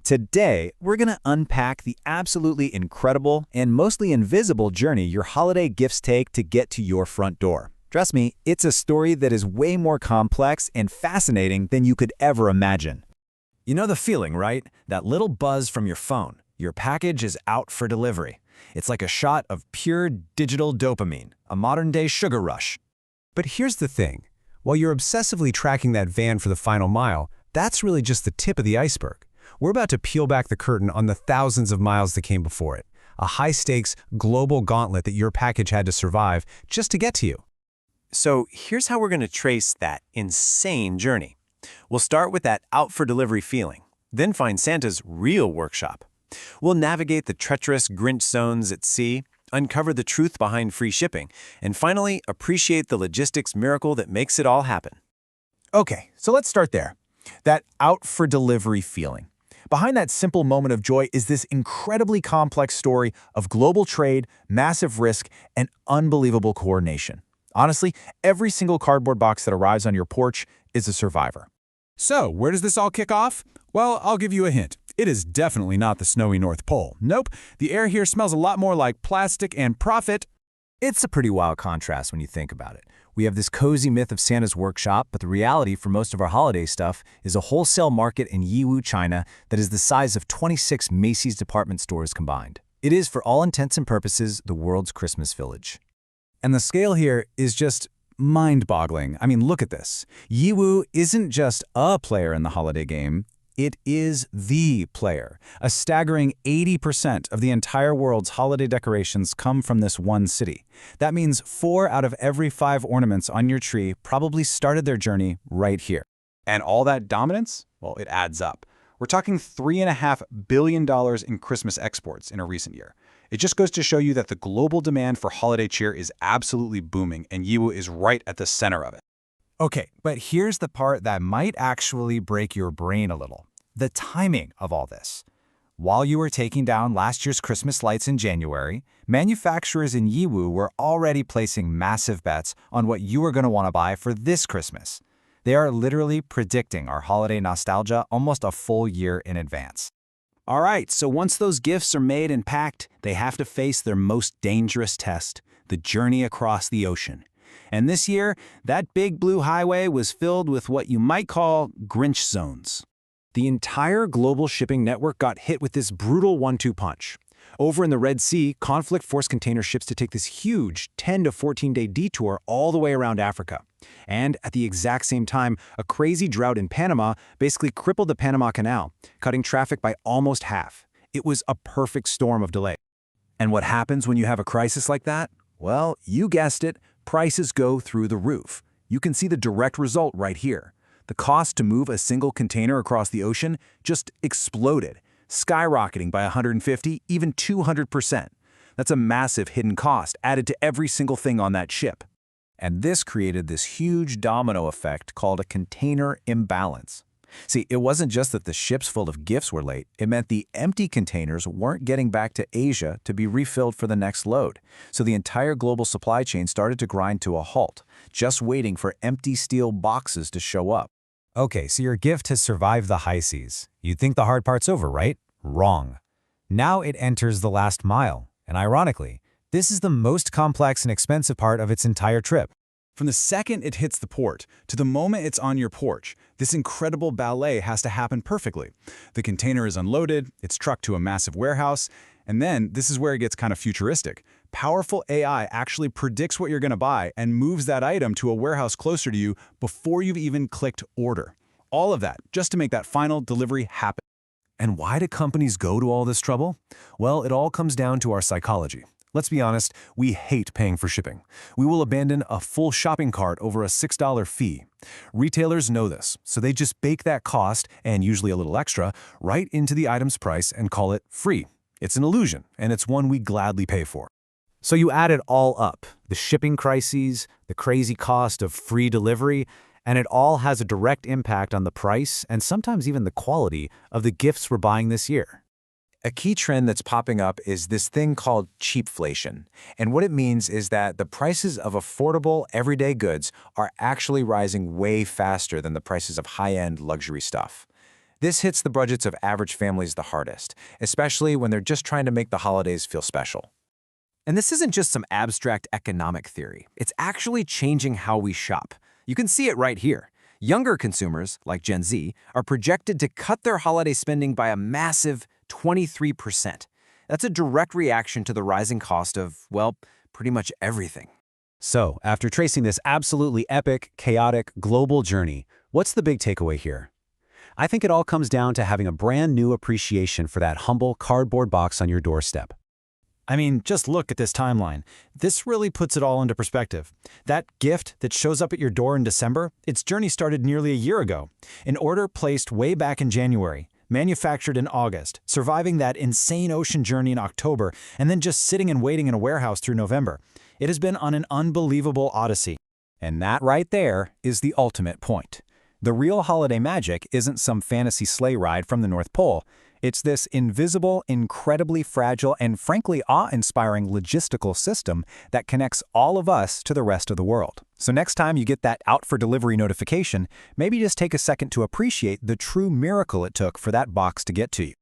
Today, we're going to unpack the absolutely incredible and mostly invisible journey your holiday gifts take to get to your front door. Trust me, it's a story that is way more complex and fascinating than you could ever imagine. You know the feeling, right? That little buzz from your phone. Your package is out for delivery. It's like a shot of pure digital dopamine, a modern-day sugar rush. But here's the thing. While you're obsessively tracking that van for the final mile, that's really just the tip of the iceberg. We're about to peel back the curtain on the thousands of miles that came before it, a high-stakes, global gauntlet that your package had to survive just to get to you. So here's how we're going to trace that insane journey. We'll start with that out-for-delivery feeling, then find Santa's real workshop. We'll navigate the treacherous Grinch zones at sea, uncover the truth behind free shipping, and finally appreciate the logistics miracle that makes it all happen. Okay, so let's start there. That out-for-delivery feeling. Behind that simple moment of joy is this incredibly complex story of global trade, massive risk, and unbelievable coordination. Honestly, every single cardboard box that arrives on your porch is a survivor. So, where does this all kick off? Well, I'll give you a hint. It is definitely not the snowy North Pole. Nope, the air here smells a lot more like plastic and profit. It's a pretty wild contrast when you think about it. We have this cozy myth of Santa's workshop, but the reality for most of our holiday stuff is a wholesale market in Yiwu, China that is the size of 26 Macy's department stores combined. It is, for all intents and purposes, the world's Christmas village. And the scale here is just mind-boggling. I mean, look at this. Yiwu isn't just a player in the holiday game. It is the player. A staggering 80% of the entire world's holiday decorations come from this one city. That means 4 out of every 5 ornaments on your tree probably started their journey right here. And all that dominance? Well, it adds up. We're talking $3.5 billion in Christmas exports in a recent year. It just goes to show you that the global demand for holiday cheer is absolutely booming, and Yiwu is right at the center of it. Okay, but here's the part that might actually break your brain a little. The timing of all this. While you were taking down last year's Christmas lights in January, manufacturers in Yiwu were already placing massive bets on what you were going to want to buy for this Christmas. They are literally predicting our holiday nostalgia almost a full year in advance. All right, so once those gifts are made and packed, they have to face their most dangerous test, the journey across the ocean. And this year, that big blue highway was filled with what you might call Grinch zones. The entire global shipping network got hit with this brutal 1-2 punch. Over in the Red Sea, conflict forced container ships to take this huge 10 to 14-day detour all the way around Africa. And at the exact same time, a crazy drought in Panama basically crippled the Panama Canal, cutting traffic by almost half. It was a perfect storm of delay. And what happens when you have a crisis like that? Well, you guessed it, prices go through the roof. You can see the direct result right here. The cost to move a single container across the ocean just exploded, skyrocketing by 150, even 200%. That's a massive hidden cost added to every single thing on that ship. And this created this huge domino effect called a container imbalance. See, it wasn't just that the ships full of gifts were late. It meant the empty containers weren't getting back to Asia to be refilled for the next load. So the entire global supply chain started to grind to a halt, just waiting for empty steel boxes to show up. Okay, so your gift has survived the high seas. You'd think the hard part's over, right? Wrong. Now it enters the last mile, and ironically, this is the most complex and expensive part of its entire trip. From the second it hits the port to the moment it's on your porch, this incredible ballet has to happen perfectly. The container is unloaded, it's trucked to a massive warehouse, and then this is where it gets kind of futuristic. Powerful AI actually predicts what you're going to buy and moves that item to a warehouse closer to you before you've even clicked order. All of that just to make that final delivery happen. And why do companies go to all this trouble? Well, it all comes down to our psychology. Let's be honest, we hate paying for shipping. We will abandon a full shopping cart over a $6 fee. Retailers know this, so they just bake that cost, and usually a little extra, right into the item's price and call it free. It's an illusion, and it's one we gladly pay for. So you add it all up, the shipping crises, the crazy cost of free delivery, and it all has a direct impact on the price and sometimes even the quality of the gifts we're buying this year. A key trend that's popping up is this thing called cheapflation. And what it means is that the prices of affordable, everyday goods are actually rising way faster than the prices of high-end luxury stuff. This hits the budgets of average families the hardest, especially when they're just trying to make the holidays feel special. And this isn't just some abstract economic theory. It's actually changing how we shop. You can see it right here. Younger consumers, like Gen Z, are projected to cut their holiday spending by a massive 23%. That's a direct reaction to the rising cost of, well, pretty much everything. So, after tracing this absolutely epic, chaotic, global journey, what's the big takeaway here? I think it all comes down to having a brand new appreciation for that humble cardboard box on your doorstep. I mean, just look at this timeline. This really puts it all into perspective. That gift that shows up at your door in December, its journey started nearly a year ago. An order placed way back in January, manufactured in August, surviving that insane ocean journey in October, and then just sitting and waiting in a warehouse through November. It has been on an unbelievable odyssey. And that right there is the ultimate point. The real holiday magic isn't some fantasy sleigh ride from the North Pole. It's this invisible, incredibly fragile, and frankly awe-inspiring logistical system that connects all of us to the rest of the world. So next time you get that out for delivery notification, maybe just take a second to appreciate the true miracle it took for that box to get to you.